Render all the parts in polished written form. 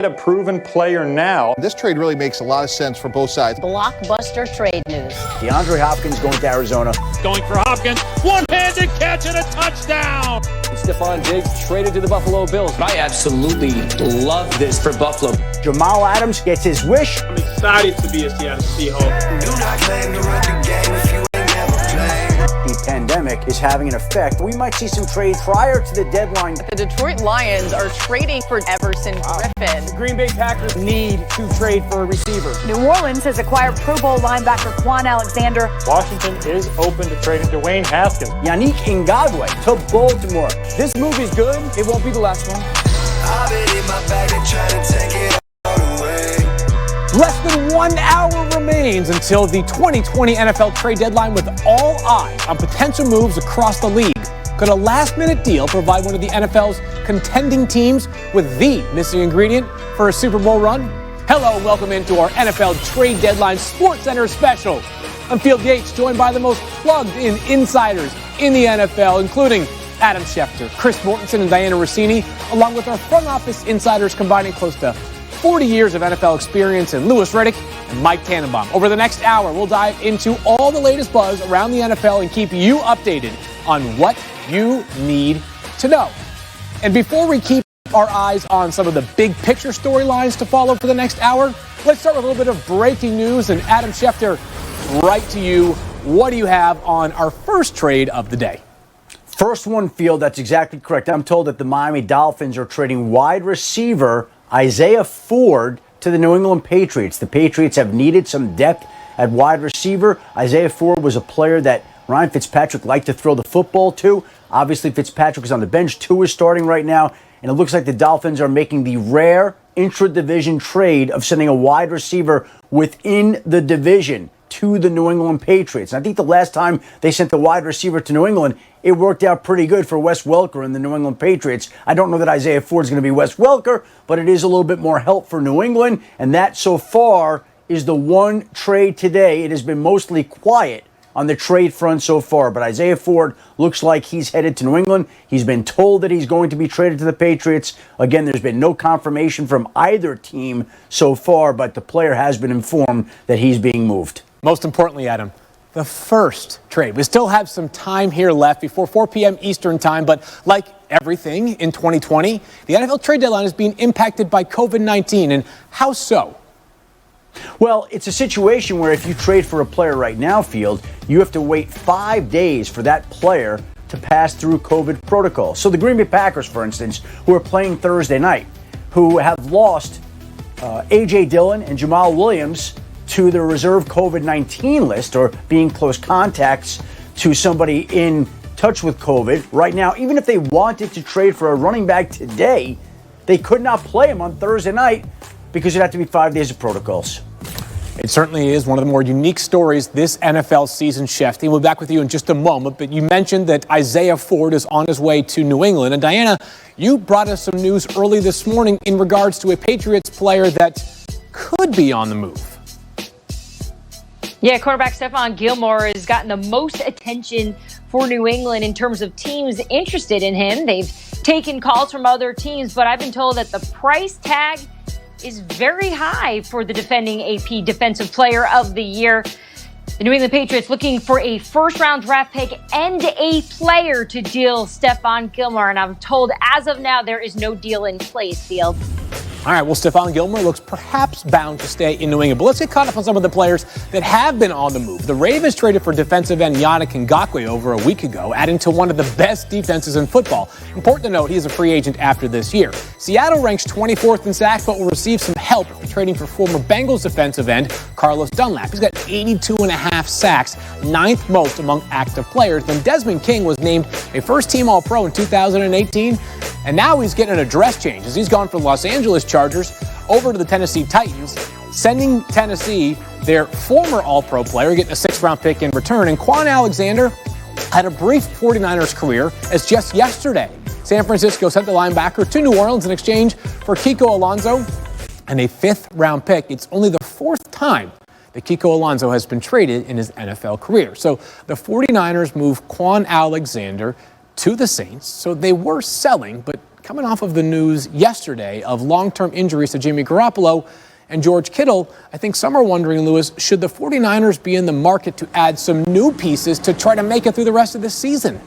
A proven player now. This trade really makes a lot of sense for both sides. Blockbuster trade news. DeAndre Hopkins going to Arizona. Going for Hopkins. One-handed catch and a touchdown. Stephon Diggs traded to the Buffalo Bills. I absolutely love this for Buffalo. Jamal Adams gets his wish. I'm excited to be a Seattle Seahawks. Do not claim to run the game if you ain't never played. The pandemic is having an effect. We might see some trades prior to the deadline. The Detroit Lions are trading for Everson Griffin. The Green Bay Packers need to trade for a receiver. New Orleans has acquired Pro Bowl linebacker Quan Alexander. Washington is open to trading Dwayne Haskins. Yannick Ngakoue to Baltimore. This move is good. It won't be the last one. I've been in my bag and trying to take it all away. Less than 1 hour remains until the 2020 NFL trade deadline, with all eyes on potential moves across the league. Could a last-minute deal provide one of the NFL's contending teams with the missing ingredient for a Super Bowl run? Hello and welcome into our NFL Trade Deadline Sports Center special. I'm Field Yates, joined by the most plugged-in insiders in the NFL, including Adam Schefter, Chris Mortensen, and Diana Rossini, along with our front office insiders combining close to 40 years of NFL experience in Louis Riddick and Mike Tannenbaum. Over the next hour, we'll dive into all the latest buzz around the NFL and keep you updated on what you need to know. And before we keep our eyes on some of the big picture storylines to follow for the next hour, let's start with a little bit of breaking news. And Adam Schefter, right to you. What do you have on our first trade of the day? First one, Field, that's exactly correct. I'm told that the Miami Dolphins are trading wide receiver Isaiah Ford to the New England Patriots. The Patriots have needed some depth at wide receiver. Isaiah Ford was a player that Ryan Fitzpatrick liked to throw the football to. Obviously, Fitzpatrick is on the bench. Tua is starting right now. And it looks like the Dolphins are making the rare intra-division trade of sending a wide receiver within the division to the New England Patriots. And I think the last time they sent the wide receiver to New England, it worked out pretty good for Wes Welker and the New England Patriots. I don't know that Isaiah Ford is going to be Wes Welker, but it is a little bit more help for New England. And that so far is the one trade today. It has been mostly quiet on the trade front so far, but Isaiah Ford looks like he's headed to New England. He's been told that he's going to be traded to the Patriots. Again, there's been no confirmation from either team so far, but the player has been informed that he's being moved. Most importantly, Adam, the first trade. We still have some time here left before 4 p.m. Eastern time, but like everything in 2020, the NFL trade deadline is being impacted by COVID-19. And how so? Well, it's a situation where if you trade for a player right now, Field, you have to wait 5 days for that player to pass through COVID protocol. So the Green Bay Packers, for instance, who are playing Thursday night, who have lost A.J. Dillon and Jamal Williams to the reserve COVID-19 list, or being close contacts to somebody in touch with COVID. Right now, even if they wanted to trade for a running back today, they could not play him on Thursday night because it'd have to be 5 days of protocols. It certainly is one of the more unique stories this NFL season, Schefter. We'll be back with you in just a moment, but you mentioned that Isaiah Ford is on his way to New England. And Diana, you brought us some news early this morning in regards to a Patriots player that could be on the move. Yeah, quarterback Stephon Gilmore has gotten the most attention for New England in terms of teams interested in him. They've taken calls from other teams, but I've been told that the price tag is very high for the defending AP Defensive Player of the Year. The New England Patriots looking for a first-round draft pick and a player to deal Stephon Gilmore. And I'm told as of now, there is no deal in place, Field. All right, well, Stephon Gilmore looks perhaps bound to stay in New England. But let's get caught up on some of the players that have been on the move. The Ravens traded for defensive end Yannick Ngakoue over a week ago, adding to one of the best defenses in football. Important to note, he is a free agent after this year. Seattle ranks 24th in sacks, but will receive some help trading for former Bengals defensive end Carlos Dunlap. He's got 82.5 sacks, ninth most among active players. Then Desmond King was named a first-team All-Pro in 2018, and now he's getting an address change as he's gone from Los Angeles Chargers over to the Tennessee Titans, sending Tennessee their former All-Pro player, getting a 6th-round pick in return. And Quan Alexander had a brief 49ers career, as just yesterday, San Francisco sent the linebacker to New Orleans in exchange for Kiko Alonso and a 5th-round pick. It's only the 4th time that Kiko Alonso has been traded in his NFL career. So the 49ers moved Quan Alexander to the Saints, so they were selling, but coming off of the news yesterday of long-term injuries to Jimmy Garoppolo and George Kittle, I think some are wondering, Lewis, should the 49ers be in the market to add some new pieces to try to make it through the rest of the season?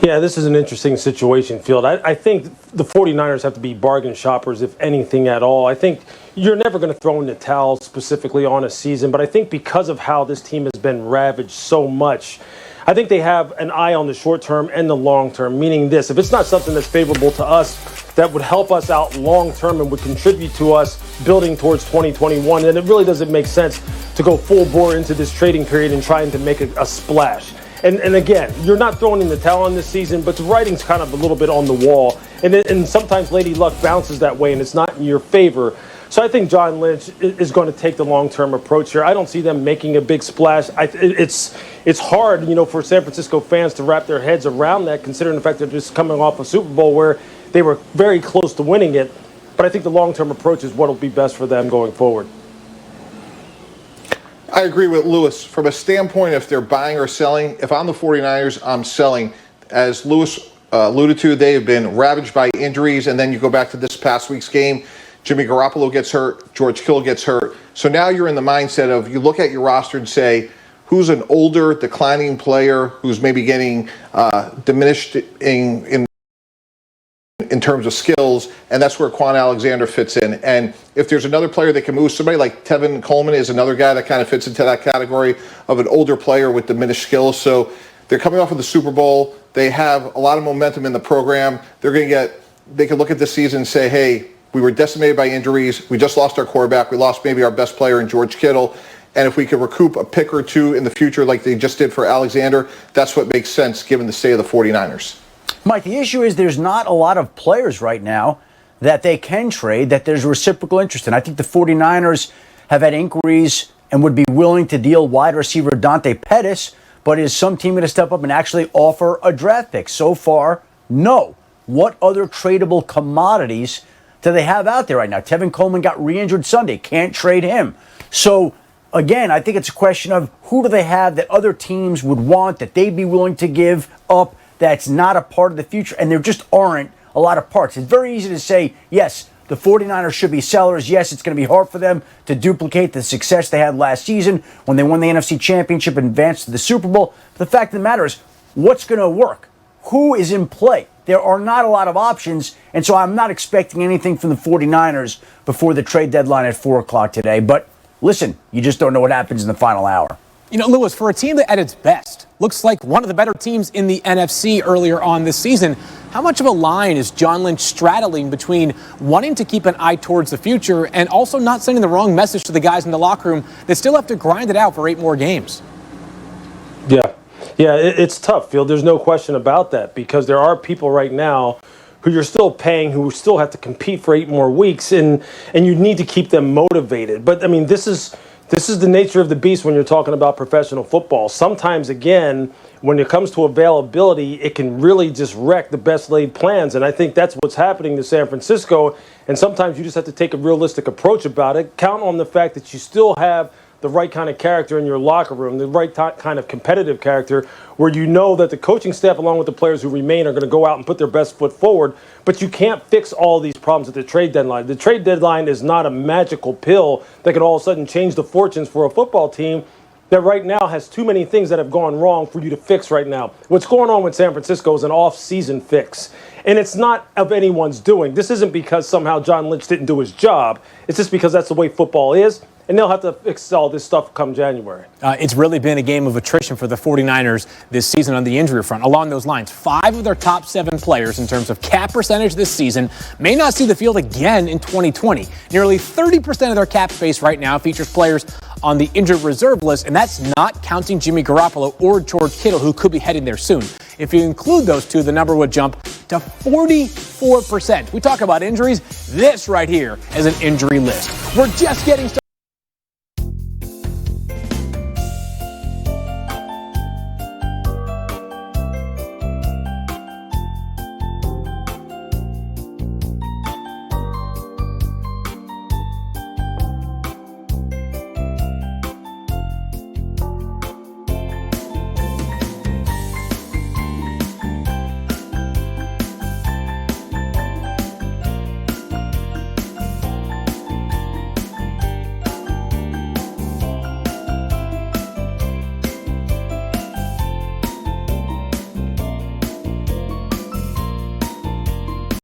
Yeah, this is an interesting situation, Field. I think the 49ers have to be bargain shoppers, if anything at all. I think you're never going to throw in the towel specifically on a season, but I think because of how this team has been ravaged so much, I think they have an eye on the short term and the long term, meaning this: if it's not something that's favorable to us, that would help us out long term and would contribute to us building towards 2021, then it really doesn't make sense to go full bore into this trading period and trying to make a splash. And again, you're not throwing in the towel on this season, but the writing's kind of a little bit on the wall. And sometimes Lady Luck bounces that way, and it's not in your favor. So I think John Lynch is going to take the long-term approach here. I don't see them making a big splash. It's hard, for San Francisco fans to wrap their heads around that, considering the fact they're just coming off a Super Bowl where they were very close to winning it. But I think the long-term approach is what will be best for them going forward. I agree with Lewis. From a standpoint, if they're buying or selling, if I'm the 49ers, I'm selling. As Lewis alluded to, they have been ravaged by injuries, and then you go back to this past week's game, Jimmy Garoppolo gets hurt, George Kittle gets hurt. So now you're in the mindset of, you look at your roster and say, who's an older, declining player who's maybe getting diminished in terms of skills, and that's where Quan Alexander fits in. And if there's another player that can move, somebody like Tevin Coleman is another guy that kind of fits into that category of an older player with diminished skills. So they're coming off of the Super Bowl. They have a lot of momentum in the program. They can look at this season and say, hey, we were decimated by injuries. We just lost our quarterback. We lost maybe our best player in George Kittle. And if we could recoup a pick or two in the future like they just did for Alexander, that's what makes sense given the state of the 49ers. Mike, the issue is there's not a lot of players right now that they can trade, that there's reciprocal interest in. I think the 49ers have had inquiries and would be willing to deal wide receiver Dante Pettis, but is some team going to step up and actually offer a draft pick? So far, no. What other tradable commodities do they have out there right now? Tevin Coleman got re-injured Sunday. Can't trade him. So, again, I think it's a question of who do they have that other teams would want, that they'd be willing to give up, that's not a part of the future, and there just aren't a lot of parts. It's very easy to say, yes, the 49ers should be sellers. Yes, it's going to be hard for them to duplicate the success they had last season when they won the NFC Championship and advanced to the Super Bowl. But the fact of the matter is, what's going to work? Who is in play? There are not a lot of options, and so I'm not expecting anything from the 49ers before the trade deadline at 4 o'clock today. But listen, you just don't know what happens in the final hour. Lewis, for a team that at its best looks like one of the better teams in the NFC earlier on this season, how much of a line is John Lynch straddling between wanting to keep an eye towards the future and also not sending the wrong message to the guys in the locker room that still have to grind it out for 8 more games? Yeah, it's tough, Field. There's no question about that, because there are people right now who you're still paying, who still have to compete for 8 more weeks, and you need to keep them motivated. But, I mean, this is the nature of the beast when you're talking about professional football. Sometimes, again, when it comes to availability, it can really just wreck the best laid plans. And I think that's what's happening to San Francisco. And sometimes you just have to take a realistic approach about it. Count on the fact that you still have the right kind of character in your locker room, the right kind of competitive character, where you know that the coaching staff, along with the players who remain, are going to go out and put their best foot forward. But you can't fix all these problems at the trade deadline. The trade deadline is not a magical pill that can all of a sudden change the fortunes for a football team that right now has too many things that have gone wrong for you to fix right now. What's going on with San Francisco is an off-season fix. And it's not of anyone's doing. This isn't because somehow John Lynch didn't do his job. It's just because that's the way football is. And they'll have to fix all this stuff come January. It's really been a game of attrition for the 49ers this season on the injury front. Along those lines, 5 of their top 7 players in terms of cap percentage this season may not see the field again in 2020. Nearly 30% of their cap space right now features players on the injured reserve list, and that's not counting Jimmy Garoppolo or George Kittle, who could be heading there soon. If you include those two, the number would jump to 44%. We talk about injuries. This right here is an injury list. We're just getting started.